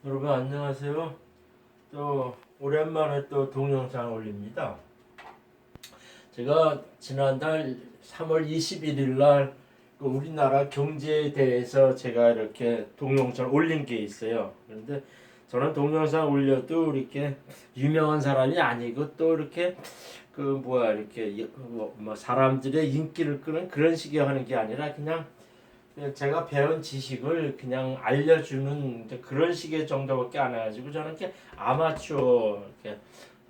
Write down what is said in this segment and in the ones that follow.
여러분 안녕하세요. 또 오랜만에 또 동영상 올립니다. 제가 지난달 3월 21일 날 우리나라 경제에 대해서 제가 이렇게 동영상 올린 게 있어요. 그런데 저는 동영상 올려도 이렇게 유명한 사람이 아니고 또 이렇게 이렇게 뭐 사람들의 인기를 끄는 그런 식의 하는 게 아니라 그냥 제가 배운 지식을 그냥 알려주는 그런 식의 정도밖에 안 해가지고 저는 이렇게 아마추어 이렇게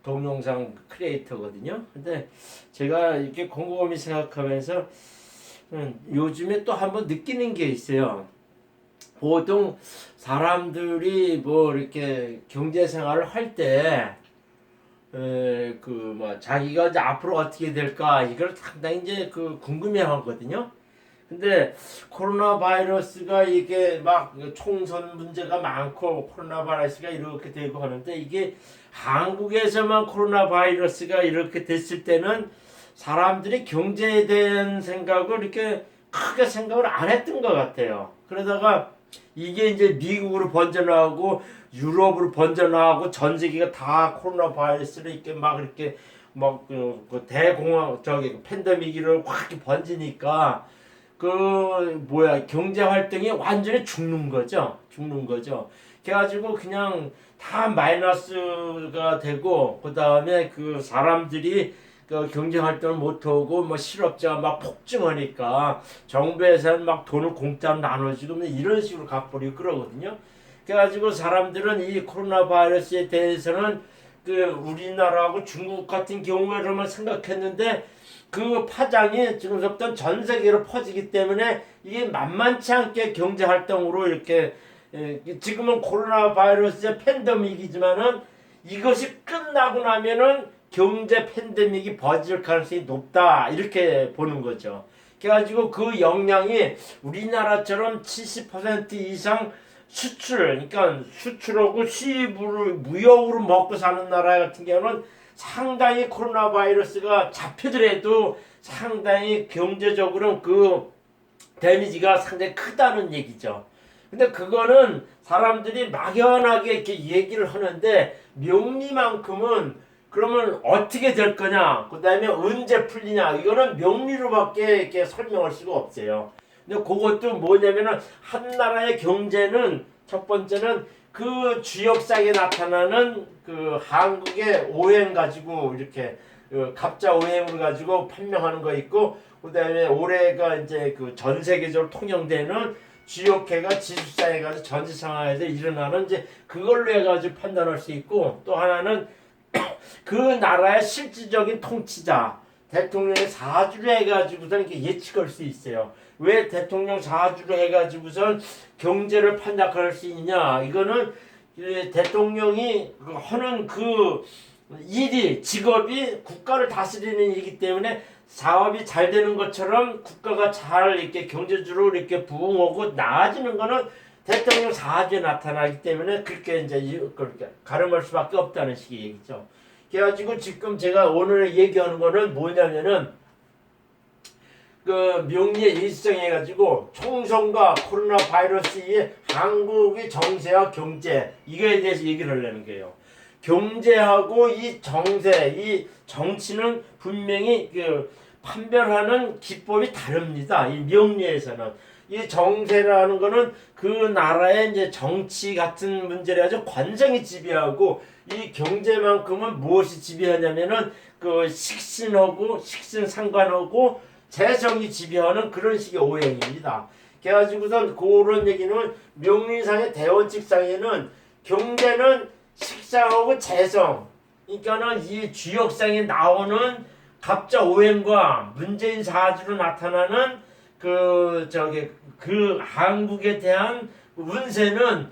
동영상 크리에이터거든요. 근데 제가 이렇게 곰곰이 생각하면서 요즘에 또 한번 느끼는 게 있어요. 보통 사람들이 뭐 이렇게 경제 생활을 할 때 자기가 이제 앞으로 어떻게 될까 이걸 상당히 이제 궁금해하거든요. 근데 코로나 바이러스가 이게 막 총선 문제가 많고 코로나 바이러스가 이렇게 되고 하는데 이게 한국에서만 코로나 바이러스가 이렇게 됐을 때는 사람들이 경제에 대한 생각을 이렇게 크게 생각을 안 했던 것 같아요. 그러다가 이게 이제 미국으로 번져나가고 유럽으로 번져나가고 전 세계가 다 코로나 바이러스를 이렇게 막 이렇게 대공황 팬데믹으로 확 번지니까 경제 활동이 완전히 죽는 거죠. 그래가지고 그냥 다 마이너스가 되고 그 다음에 그 사람들이 그 경제 활동을 못 하고 뭐 실업자가 막 폭증하니까 정부에서는 막 돈을 공짜로 나눠주고 뭐 이런 식으로 갚으려고 그러거든요. 그래가지고 사람들은 이 코로나 바이러스에 대해서는 우리나라하고 중국 같은 경우에만 생각했는데 그 파장이 지금부터 전 세계로 퍼지기 때문에 이게 만만치 않게 경제 활동으로 이렇게 지금은 코로나 바이러스의 팬데믹이지만은 이것이 끝나고 나면은 경제 팬데믹이 퍼질 가능성이 높다 이렇게 보는 거죠. 그래가지고 그 영향이 우리나라처럼 70% 이상 그러니까 수출하고 수입으로 무역으로 먹고 사는 나라 같은 경우는 상당히 코로나 바이러스가 잡히더라도 상당히 경제적으로 그 데미지가 상당히 크다는 얘기죠. 근데 그거는 사람들이 막연하게 이렇게 얘기를 하는데 명리만큼은 그러면 어떻게 될 거냐, 그 다음에 언제 풀리냐, 이거는 명리로밖에 이렇게 설명할 수가 없어요. 근데 그것도 뭐냐면은 한 나라의 경제는 첫 번째는 그 지역사회에 나타나는 그 한국의 오행 가지고 이렇게 갑자 오행을 가지고 판명하는 거 있고, 그다음에 올해가 이제 그 전 세계적으로 통용되는 지역회가 지수사에 가서 전체 상황에서 일어나는 이제 그걸로 해가지고 판단할 수 있고, 또 하나는 그 나라의 실질적인 통치자 대통령의 사주를 해가지고서 이렇게 예측할 수 있어요. 왜 대통령 사주를 해가지고선 경제를 판단할 수 있냐? 이거는 대통령이 하는 그 일이 직업이 국가를 다스리는 일이기 때문에 사업이 잘 되는 것처럼 국가가 잘 이렇게 경제적으로 이렇게 부흥하고 나아지는 거는 대통령 사주에 나타나기 때문에 그렇게 이제 그렇게 가름할 수밖에 없다는 식의 얘기죠. 그래가지고 지금 제가 오늘 얘기하는 거는 뭐냐면은 그 명리의 일성해 가지고 총선과 코로나 바이러스 이에 한국의 정세와 경제 이거에 대해서 얘기를 하려는 거예요. 경제하고 이 정세, 이 정치는 분명히 판별하는 기법이 다릅니다. 이 명리에서는 이 정세라는 거는 그 나라의 이제 정치 같은 문제를 아주 관성이 지배하고, 이 경제만큼은 무엇이 지배하냐면은 그 식신 상관하고 재성이 지배하는 그런 식의 오행입니다. 그래가지고선 그런 얘기는 명리상의 대원칙상에는 경제는 식상하고 재성, 그러니까는 이 주역상에 나오는 갑자 오행과 문재인 사주로 나타나는 한국에 대한 운세는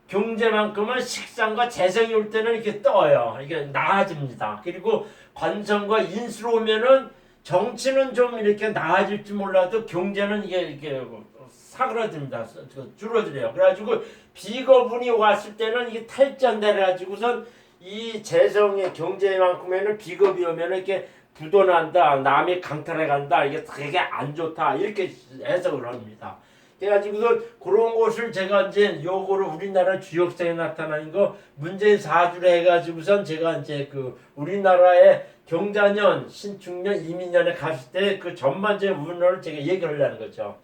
경제만큼은 식상과 재성이 올 때는 이렇게 떠요. 이게 나아집니다. 그리고 관성과 인수로 오면은 정치는 좀 이렇게 나아질지 몰라도 경제는 이게 사그라듭니다. 줄어들어요. 그래가지고 비거분이 왔을 때는 이게 탈전돼 가지고선 이 재성의 경제만큼에는 비겁이 오면 이렇게 부도난다, 남이 강탈해 간다, 이게 되게 안 좋다 이렇게 해석을 합니다. 그래가지고서 그런 것을 제가 이제 요거를 우리나라 주역사에 나타나는 거 문재인 사주를 해가지고선 제가 이제 그 우리나라의 경자년, 신축년, 이민년에 갔을 때 그 전반적인 운을 제가 얘기를 하려는 거죠.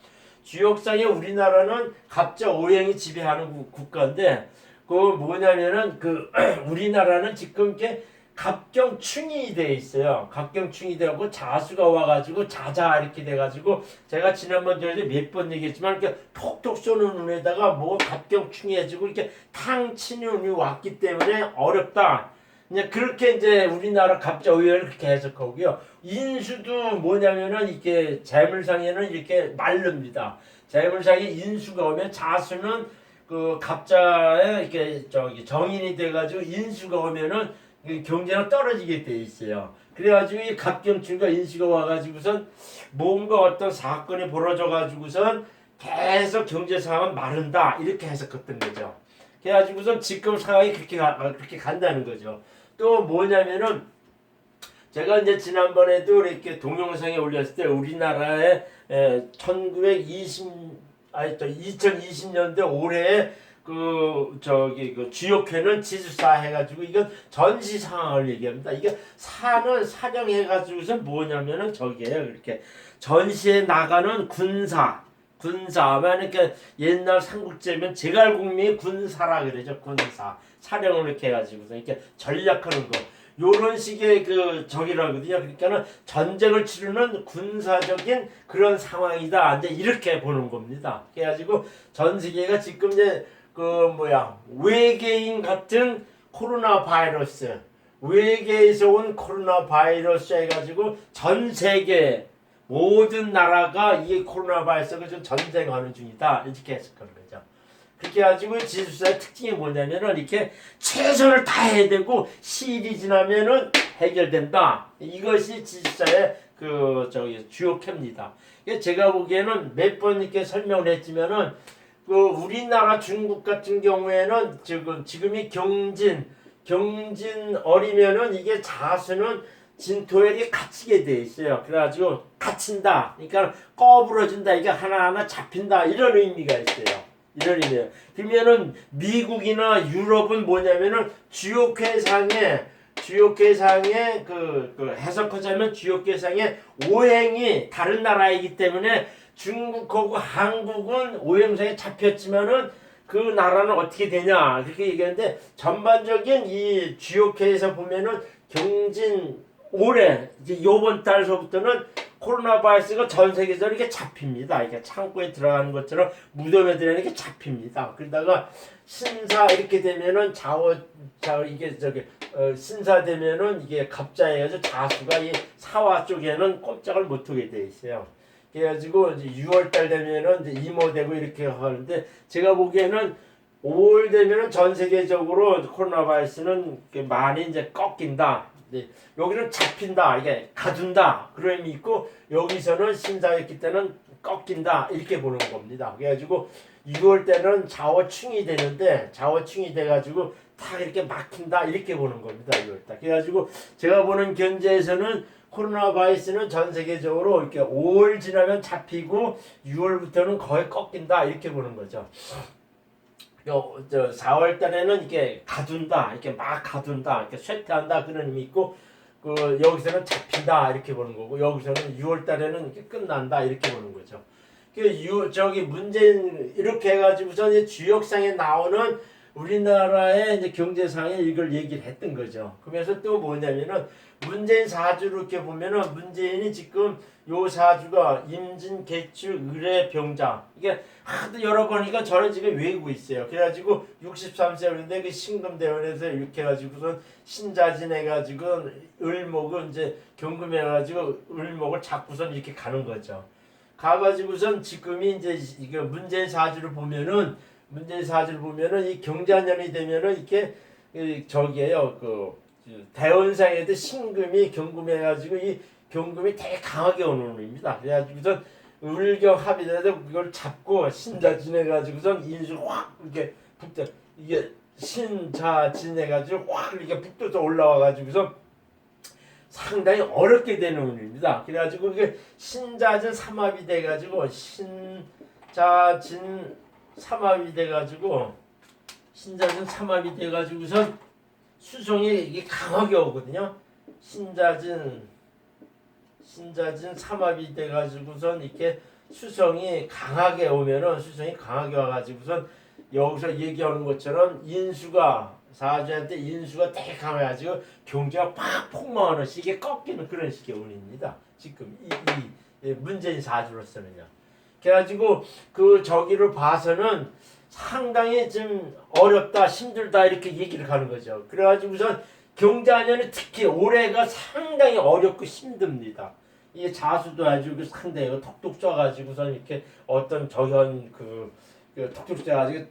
주역상에 우리나라는 갑자 오행이 지배하는 국가인데 그 뭐냐면은 그 우리나라는 지금 이렇게 갑경충이 돼 있어요. 갑경충이 되고 자수가 와가지고 자자 이렇게 돼가지고 제가 지난번 전에 몇 번 얘기했지만 이렇게 톡톡 쏘는 운에다가 뭐 갑경충이 해지고 이렇게 탕 치는 운이 왔기 때문에 어렵다. 이제 그렇게 이제 우리나라 갑자 오해를 그렇게 해석하고요. 인수도 뭐냐면은 이렇게 재물상에는 이렇게 마릅니다. 재물상에 인수가 오면 자수는 그 갑자에 이렇게 저기 정인이 돼가지고 인수가 오면은 경제가 떨어지게 돼 있어요. 그래가지고 이 갑경충과 인수가 와가지고선 뭔가 어떤 사건이 벌어져가지고선 계속 경제 상황은 마른다 이렇게 해석했던 거죠. 그래가지고선 지금 상황이 그렇게 간다는 거죠. 또 뭐냐면은 제가 이제 지난번에도 이렇게 동영상에 올렸을 때 우리나라의 2020년대 올해 그 주역회는 지수사 해가지고 이건 전시 상황을 얘기합니다. 이게 사는 사령해가지고서 뭐냐면은 저기에요. 이렇게 전시에 나가는 군사 만약에 옛날 삼국지면 제갈국명이 군사라 그러죠. 군사 사령을 이렇게 해가지고서 이렇게 전략하는 거. 요런 식의 그 적이라거든요. 그러니까는 전쟁을 치르는 군사적인 그런 상황이다. 이제 이렇게 보는 겁니다. 그래가지고 전 세계가 지금 이제 외계인 같은 코로나 바이러스, 외계에서 온 코로나 바이러스 해가지고 전 세계 모든 나라가 이 코로나 바이러스가 좀 전쟁하는 중이다. 이렇게 해석하는 거죠. 그렇게 해가지고 지수사의 특징이 뭐냐면은 이렇게 최선을 다해야 되고 시일이 지나면은 해결된다. 이것이 지수사의 주요캐입니다. 제가 보기에는 몇 번 이렇게 설명을 했지만은 그 우리나라 중국 같은 경우에는 지금이 경진 어리면은 이게 자수는 진토에 갇히게 돼 있어요. 그래가지고 갇힌다. 그러니까 꺼부러진다. 이게 하나하나 잡힌다. 이런 의미가 있어요. 이런 의미예요. 그러면은 미국이나 유럽은 뭐냐면은 주역회상의 해석하자면 주역회상의 오행이 다른 나라이기 때문에 중국하고 한국은 오행상에 잡혔지만은 그 나라는 어떻게 되냐 그렇게 얘기하는데 전반적인 이 주역회에서 보면은 경진 올해 이제 요번 달서부터는 코로나 바이러스가 전 세계적으로 이렇게 잡힙니다. 이게 창고에 들어가는 것처럼 무덤에 들어가는 게 잡힙니다. 그러다가 신사 이렇게 되면은 신사 되면은 이게 갑자해가지고 자수가 이 사화 쪽에는 꼼짝을 못하게 돼 있어요. 그래가지고 이제 6월달 되면은 이제 이모되고 이렇게 하는데 제가 보기에는 5월 되면은 전 세계적으로 코로나 바이러스는 많이 이제 꺾인다. 여기는 잡힌다, 이게 가둔다 그런 의미 있고 여기서는 신사였기 때는 꺾인다 이렇게 보는 겁니다. 그래가지고 6월 때는 좌우충이 되는데 좌우충이 돼가지고 다 이렇게 막힌다 이렇게 보는 겁니다. 6월달. 그래가지고 제가 보는 견제에서는 코로나 바이러스는 전 세계적으로 이렇게 5월 지나면 잡히고 6월부터는 거의 꺾인다 이렇게 보는 거죠. 4월 달에는 이렇게 가둔다, 이렇게 막 가둔다, 이렇게 쇠퇴한다 그런 의미 있고, 여기서는 잡힌다 이렇게 보는 거고, 여기서는 6월 달에는 이렇게 끝난다 이렇게 보는 거죠. 문재인 이렇게 해가지고서 주역상에 나오는 우리나라의 이제 경제상에 이걸 얘기를 했던 거죠. 그러면서 또 뭐냐면은 문재인 사주를 이렇게 보면은 문재인이 지금 요 사주가 임진, 개축, 을의 병자 이게 하도 여러 번이니까 저는 지금 외우고 있어요. 그래가지고 63세인데 그 신금대원에서 이렇게 해가지고선 신자진 해가지고 을목을 이제 경금해가지고 을목을 잡고선 이렇게 가는 거죠. 가가지고선 지금이 이제 이거 문재인 사주를 보면은 이 경자년이 되면은 이렇게 대원상에도 신금이 경금해가지고 이 경금이 되게 강하게 오는 운입니다. 그래가지고선 을경합이 돼서 그걸 잡고 신자진해가지고선 인수 확 이렇게 북대 이게 신자진해가지고 확 이렇게 북도서 올라와가지고서 상당히 어렵게 되는 운입니다. 그래가지고 이게 신자진 삼합이 돼가지고 신자진 삼합이 돼가지고 신자진 삼합이 돼가지고선 수성이 이게 강하게 오거든요. 신자진 삼합이 돼가지고선 이렇게 수성이 강하게 오면은 수성이 강하게 와가지고선 여기서 얘기하는 것처럼 인수가 사주한테 인수가 되게 강해가지고 경제가 팍 폭망하는 식의 꺾이는 그런 식의 운입니다. 지금 이 문재인 사주로서는요. 그래가지고 그 저기를 봐서는 상당히 좀 어렵다 힘들다 이렇게 얘기를 하는 거죠. 그래가지고선 경자년이 특히 올해가 상당히 어렵고 힘듭니다. 이게 자수도 아주 상당히 톡톡 쪄가지고선 이렇게 어떤 저현 그 톡톡 쪄가지고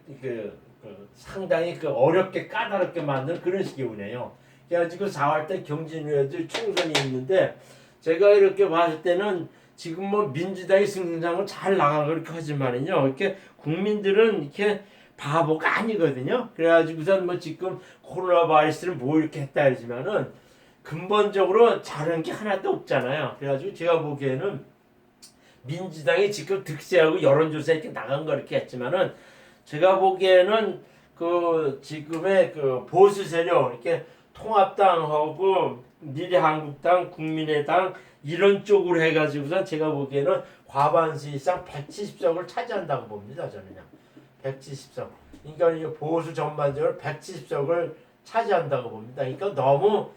상당히 어렵게 까다롭게 만든 그런 식의 운이에요. 그래가지고 4월 때 경진위원들 총선이 있는데 제가 이렇게 봤을 때는 지금 뭐 민주당이 승승장구 잘 나가고 그렇게 하지만은요, 이렇게 국민들은 이렇게 바보가 아니거든요. 그래가지고선 뭐 지금 코로나 바이러스를 뭐 이렇게 했다 하지만은 근본적으로 잘한 게 하나도 없잖아요. 그래가지고 제가 보기에는 민주당이 지금 득세하고 여론조사 이렇게 나간 거 이렇게 했지만은 제가 보기에는 그 지금의 그 보수 세력 이렇게 통합당하고 미래한국당, 국민의당 이런 쪽으로 해가지고선 제가 보기에는 과반수 이상 170석을 차지한다고 봅니다. 저는요. 170석. 그러니까 보수 전반적으로 170석을 차지한다고 봅니다. 그러니까 너무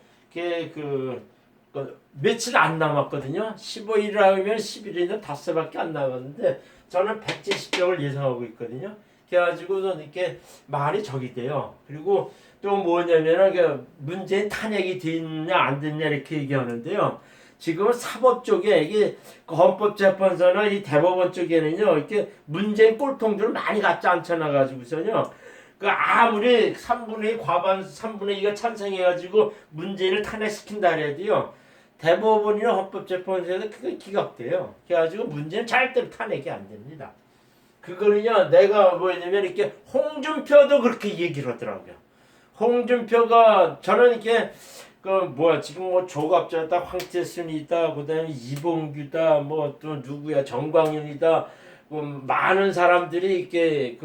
며칠 안 남았거든요. 15일 하면 11일인데 닷새밖에 안 남았는데 저는 170석을 예상하고 있거든요. 그래가지고는 이렇게 말이 적이 돼요. 그리고 또 뭐냐면은 문재인 탄핵이 됐냐 안 됐냐 이렇게 얘기하는데요. 지금 사법 쪽에 이게 헌법재판소나 이 대법원 쪽에는요 이렇게 문재인 꼴통들을 많이 갖지 않잖아 가지고서요. 그 아무리 3분의 2 과반 3분의 2가 찬성해가지고 문재인을 탄핵시킨다 해도요. 대법원이나 헌법재판소에서 그게 기각돼요. 그래가지고 문재인 절대로 탄핵이 안 됩니다. 그거는요 내가 뭐냐면 이렇게 홍준표도 그렇게 얘기를 하더라고요. 홍준표가 저는 이렇게 지금 뭐 조갑자다 황태순이다 그다음에 이봉규다 뭐 또 누구야 정광윤이다 많은 사람들이 이렇게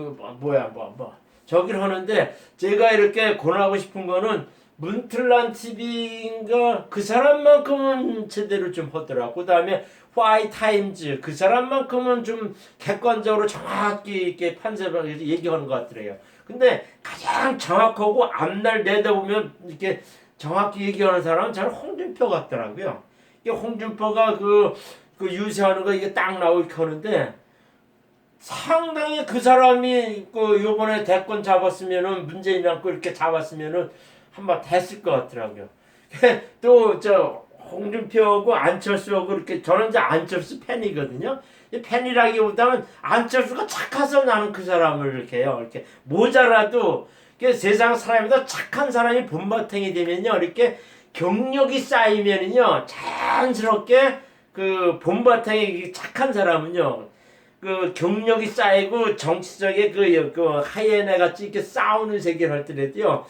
저기를 하는데 제가 이렇게 권하고 싶은 거는 문틀란 TV인가 그 사람만큼은 제대로 좀 하더라고. 그다음에 화이타임즈 그 사람만큼은 좀 객관적으로 정확히 이렇게 판세를 얘기하는 것 같더래요. 근데 가장 정확하고 앞날 내다보면 이렇게 정확히 얘기하는 사람은 저는 홍준표 같더라고요. 이게 홍준표가 그 유세하는 거 이게 딱 나오게 하는데 상당히 그 사람이 요번에 대권 잡았으면은 문재인이랑 이렇게 잡았으면은 한번 됐을 것 같더라고요. 또 홍준표하고 안철수하고 이렇게 저는 이제 안철수 팬이거든요. 팬이라기보다는 안철수가 착해서 나는 그 사람을 이렇게 모자라도 세상 사람보다 착한 사람이 본바탕이 되면요 이렇게 경력이 쌓이면은요 자연스럽게 그 본바탕에 착한 사람은요 그 경력이 쌓이고 정치적인 그 하이에나 같이 이렇게 싸우는 세계를 할 때라도요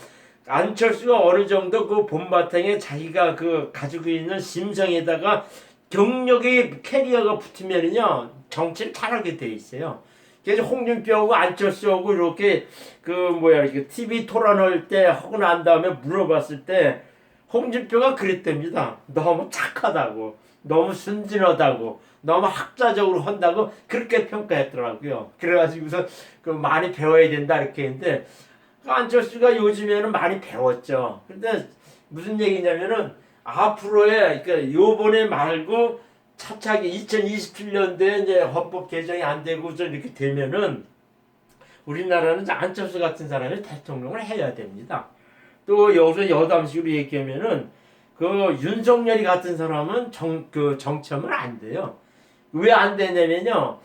안철수가 어느 정도 그 본바탕에 자기가 가지고 있는 심성에다가 경력의 캐리어가 붙으면은요 정치를 잘하게 돼 있어요. 그래서 홍준표하고 안철수하고 이렇게 이렇게 TV 토론할 때 하고 난 다음에 물어봤을 때 홍준표가 그랬답니다. 너무 착하다고, 너무 순진하다고, 너무 학자적으로 한다고 그렇게 평가했더라고요. 그래가지고서 많이 배워야 된다 이렇게 했는데 안철수가 요즘에는 많이 배웠죠. 근데 무슨 얘기냐면은 앞으로의 요번에 말고 차차기 2027년도에 이제 헌법 개정이 안 되고서 이렇게 되면은 우리나라는 안철수 같은 사람이 대통령을 해야 됩니다. 또 여기서 여담식으로 얘기하면은 윤석열이 같은 사람은 정치하면 안 돼요. 왜 안 되냐면요.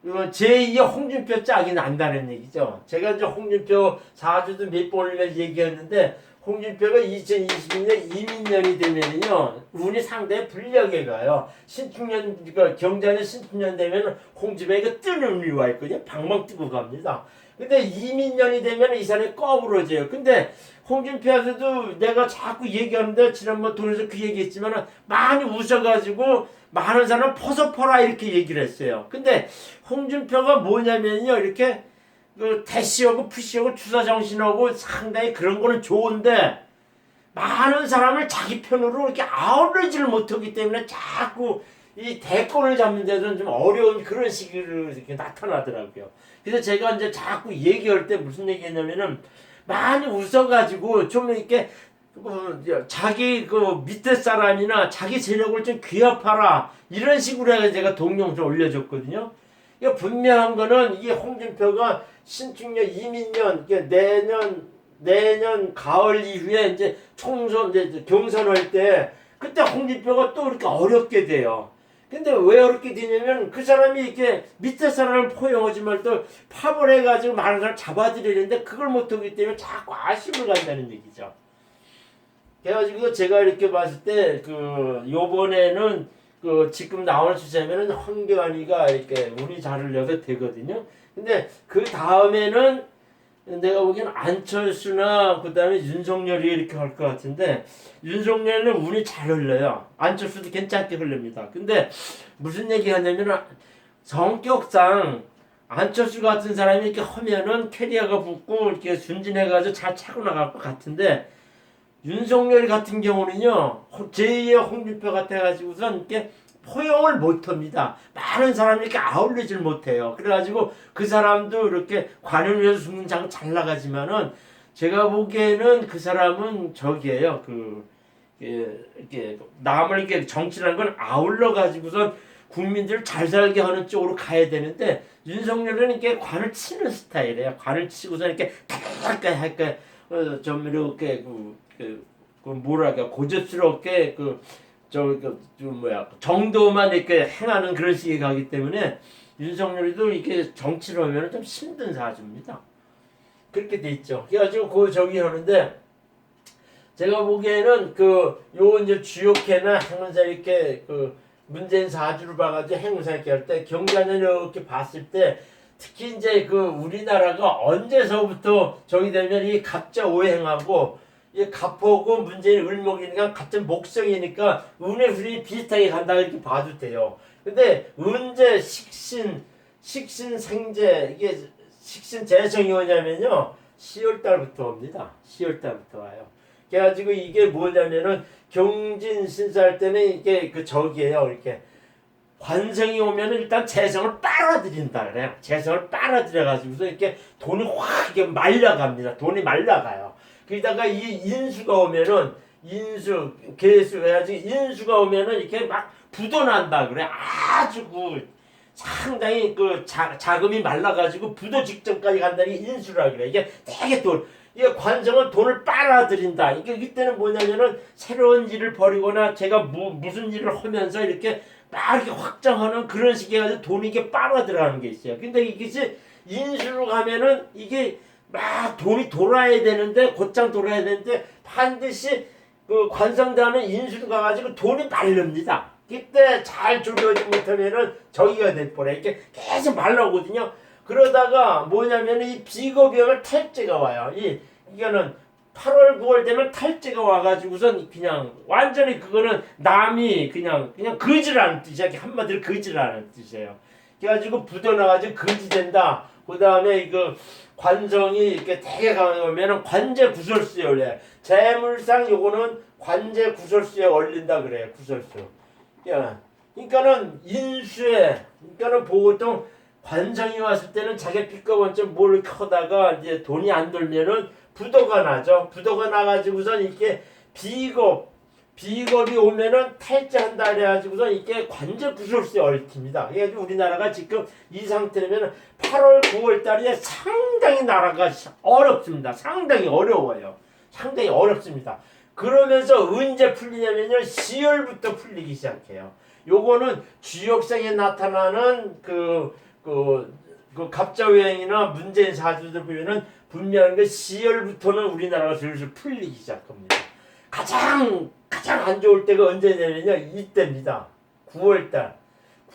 제2의 홍준표 짝이 난다는 얘기죠. 제가 이제 홍준표 4주도 몇 번을 얘기했는데 홍준표가 2022년 이민년이 되면은요 운이 상당히 불리하게 가요. 신축년 경자년 신축년 되면 홍준표가 뜨는 운이 와 있거든요. 방방 뜨고 갑니다. 근데 이민년이 되면 이 사람이 꺼부러져요. 근데 홍준표한테도 내가 자꾸 얘기하는데 지난번 통해서 그 얘기했지만 많이 웃어가지고 많은 사람 퍼서퍼라 이렇게 얘기를 했어요. 근데 홍준표가 뭐냐면요, 이렇게 그 대시하고 푸시하고 주사정신하고 상당히 그런 거는 좋은데 많은 사람을 자기 편으로 이렇게 아우르지를 못하기 때문에 자꾸 이 대권을 잡는 데는 좀 어려운 그런 시기로 이렇게 나타나더라고요. 그래서 제가 이제 자꾸 얘기할 때 무슨 얘기했냐면은 많이 웃어가지고 좀 이렇게 자기 그 밑에 사람이나 자기 세력을 좀 귀합하라 이런 식으로 해서 제가 동영 좀 올려줬거든요. 이거 분명한 거는 이게 홍준표가 신축년 이민년 내년 가을 이후에 이제 총선 이제 경선할 때 그때 홍준표가 또 이렇게 어렵게 돼요. 근데 왜 어렵게 되냐면 그 사람이 이렇게 밑에 사람을 포용하지 말고 팝을 해가지고 많은 사람 잡아들이는데 그걸 못하기 때문에 자꾸 아쉬움을 간다는 얘기죠. 그래가지고 제가 이렇게 봤을 때 그 요번에는 그 지금 나오는 추세면은 황교안이가 이렇게 운이 잘 흘려도 되거든요. 근데 그 다음에는 내가 보기엔 안철수나 그 다음에 윤석열이 이렇게 할 것 같은데 윤석열은 운이 잘 흘러요. 안철수도 괜찮게 흐릅니다. 근데 무슨 얘기 하냐면 성격상 안철수 같은 사람이 이렇게 하면은 캐리어가 붙고 이렇게 순진해가지고 잘 차고 나갈 것 같은데 윤석열 같은 경우는요 제2의 홍준표 같아가지고선 이렇게 포용을 못합니다. 많은 사람이 이렇게 아울리질 못해요. 그래가지고 그 사람도 이렇게 관을 위해서 숨는 장 잘 나가지만은 제가 보기에는 그 사람은 저기예요. 이렇게 남을 이렇게 정치라는 건 아울러 가지고선 국민들을 잘 살게 하는 쪽으로 가야 되는데 윤석열은 이렇게 관을 치는 스타일이에요. 관을 치고서 이렇게 할까 좀 이렇게 뭐랄까 고집스럽게 정도만 이렇게 행하는 그런 식의 가기 때문에 윤석열이도 이렇게 정치를 하면 좀 힘든 사주입니다. 그렇게 돼 있죠. 그래가지고 저기 하는데 제가 보기에는 요 이제 주요회나 행사 이렇게 문재인 사주를 봐가지고 행사 이렇게 할 때 경자년 이렇게 봤을 때 특히 이제 우리나라가 언제서부터 저기 되면 이 갑자 오행하고 이 갑하고 문재인 을목이니까 같은 목성이니까 운의 흐름이 비슷하게 간다 이렇게 봐도 돼요. 근데 은재 식신 생재 이게 식신 재성이 오냐면요 10월 달부터 옵니다. 10월 달부터 와요. 그래가지고 이게 뭐냐면은 경진 신사할 때는 이게 저기예요. 이렇게 관성이 오면은 일단 재성을 빨아들인다 그래요. 재성을 빨아들여가지고서 이렇게 돈이 확 이렇게 말라갑니다. 돈이 말라가요. 그러다가 이 인수가 오면은 개수 해가지고 인수가 오면은 이렇게 막 부도난다 그래. 아주 상당히 자금이 말라가지고 부도 직전까지 간다는 게 인수라 그래. 이게 되게 이게 관성은 돈을 빨아들인다. 이때는 뭐냐면은 새로운 일을 벌이거나 제가 무슨 일을 하면서 이렇게 막 이렇게 확장하는 그런 식의 가지고 돈이 이게 빨아들어가는 게 있어요. 근데 이것이 인수로 가면은 이게 막 돈이 돌아야 되는데 곧장 돌아야 되는데 반드시 관성되는 인수로 가가지고 돈이 말릅니다. 그때 잘 조절하지 못하면은 저기가 될 뻔해. 이렇게 계속 말라오거든요. 그러다가 뭐냐면 이 비겁이 오면 탈제가 와요. 이거는 8월 9월 되면 탈제가 와가지고선 그냥 완전히 그거는 남이 그냥 거지라는 뜻이야. 한마디로 거지라는 뜻이에요. 그래가지고 부도나가지고 거지된다. 그 다음에 관성이 이렇게 되게 강하면은 관제 구설수에 올려요. 재물상 요거는 관제 구설수에 올린다 그래요. 구설수. 그러니까는 그러니까는 보통 관성이 왔을 때는 자기 핏값원점 뭘 커다가 이제 돈이 안 돌면은 부도가 나죠. 부도가 나가지고선 이렇게 비겁이 오면은 탈제한다 그래가지고선 이게 관제 구설수에 얽힙니다. 그래가지고 우리나라가 지금 이 상태라면 8월 9월 달에 상당히 나라가 어렵습니다. 상당히 어려워요. 상당히 어렵습니다. 그러면서 언제 풀리냐면요 10월부터 풀리기 시작해요. 요거는 주역생에 나타나는 갑자유행이나 문재인 사주들 보면은 분명한 게 10월부터는 우리나라가 슬슬 풀리기 시작합니다. 가장 안 좋을 때가 언제냐면요 이때입니다. 9월달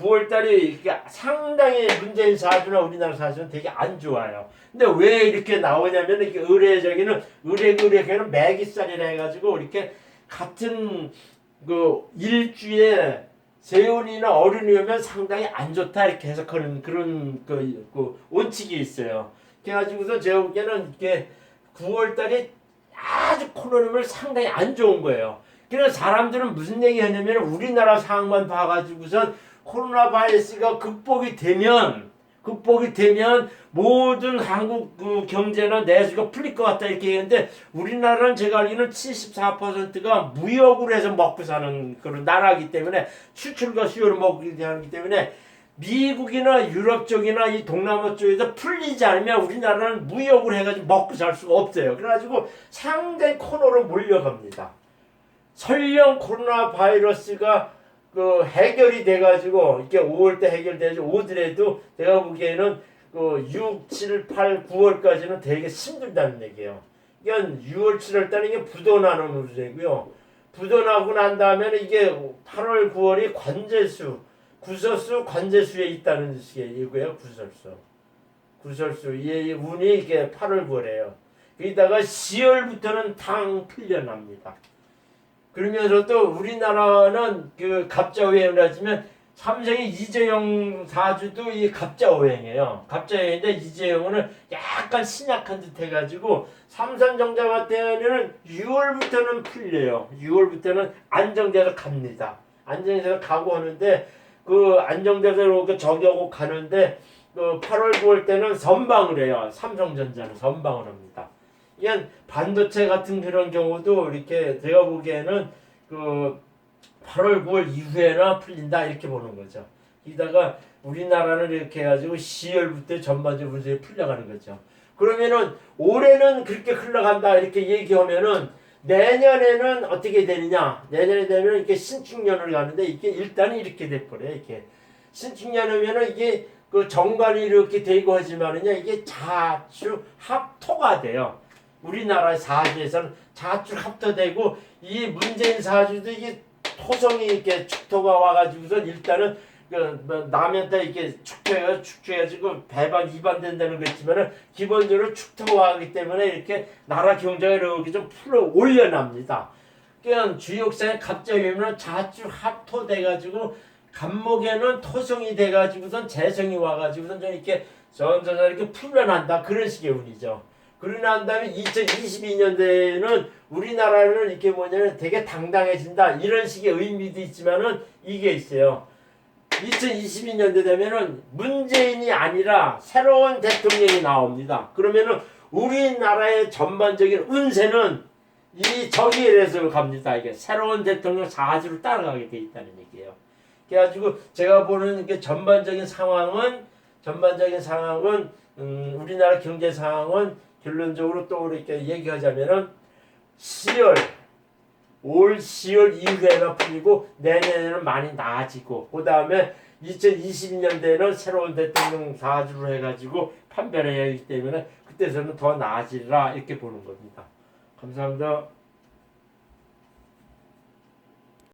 9월 달이 상당히 문재인 사주나 우리나라 사주는 되게 안 좋아요. 근데 왜 이렇게 나오냐면 이게 의뢰에는 매기살이라 해가지고 이렇게 같은 그 일주에 세운이나 어른이 오면 상당히 안 좋다 이렇게 해석하는 그런 그 원칙이 있어요. 그래가지고서 제가 보기에는 이렇게 9월 달이 아주 코로나를 상당히 안 좋은 거예요. 그래서 사람들은 무슨 얘기 하냐면 우리나라 상황만 봐가지고선 코로나 바이러스가 극복이 되면 모든 한국 그 경제나 내수가 풀릴 것 같다 이렇게 얘기했는데 우리나라는 제가 알기로는 74%가 무역으로 해서 먹고 사는 그런 나라이기 때문에 수출과 수요를 먹기 하기 때문에 미국이나 유럽 쪽이나 이 동남아 쪽에서 풀리지 않으면 우리나라는 무역으로 해가지고 먹고 살 수가 없어요. 그래가지고 상당히 코너로 몰려갑니다. 설령 코로나 바이러스가 그 해결이 돼가지고 이렇게 5월 때 해결되지 오더라도 내가 보기에는 그 6, 7, 8, 9월까지는 되게 힘들다는 얘기예요. 그러니까 6월, 7월 달에 이게 부도나는 우세고요. 부도나고 난 다음에는 이게 8월, 9월이 구설수, 관제수에 있다는 얘기고요. 구설수. 이 운이 이게 8월, 9월이에요. 거기다가 10월부터는 당 풀려납니다. 그러면서 또 우리나라는 그 갑자오행을 하지만 삼성의 이재용 사주도 이 갑자오행이에요. 갑자오행인데 이재용은 약간 신약한 듯 해가지고 삼성전자 같은 6월부터는 풀려요. 6월부터는 안정돼서 갑니다. 안정돼서 가고 하는데 그 안정돼서 저기하고 가는데 그 8월 9월 때는 선방을 해요. 삼성전자는 선방을 합니다. 이건 반도체 같은 그런 경우도 이렇게 제가 보기에는 그 8월 9월 이후에나 풀린다 이렇게 보는 거죠. 이다가 우리나라는 이렇게 해가지고 10월부터 전반적으로 풀려가는 거죠. 그러면은 올해는 그렇게 흘러간다 이렇게 얘기하면은 내년에는 어떻게 되느냐? 내년에 되면 이렇게 신축년을 가는데 이게 일단은 이렇게 돼버려요. 이렇게 신축년이면은 이게 그 정관이 이렇게 되고 하지만은요 이게 자주 합토가 돼요. 우리나라 사주에서는 자주 합토되고 이 문재인 사주도 이게 토성이 이렇게 축토가 와가지고서 일단은 그 남한테 이렇게 축토해가지고 배반 이반 된다는 거 있지만은 기본적으로 축토가 하기 때문에 이렇게 나라 경제가 이렇게 좀 풀어 올려납니다. 그냥 주역사에 갑자기 오면 자주 합토돼가지고 간목에는 토성이 돼가지고선 재성이 와가지고선 좀 이렇게 전전전 이렇게 풀려난다 그런 식의 운이죠. 그러고 난 다음에 2022년대에는 우리나라는 이렇게 뭐냐면 되게 당당해진다 이런 식의 의미도 있지만은 이게 있어요. 2022년대 되면은 문재인이 아니라 새로운 대통령이 나옵니다. 그러면은 우리나라의 전반적인 운세는 이 저기에서 갑니다. 이게 새로운 대통령 사주를 따라가게 돼 있다는 얘기예요. 그래가지고 제가 보는 게 전반적인 상황은 우리나라 경제 상황은 결론적으로 또 이렇게 얘기하자면은 올 10월 이후에가 풀리고 내년에는 많이 나아지고 그 다음에 2022년대에는 새로운 대통령 사주를 해가지고 판별해야 하기 때문에 그때서는 더 나아지리라 이렇게 보는 겁니다. 감사합니다.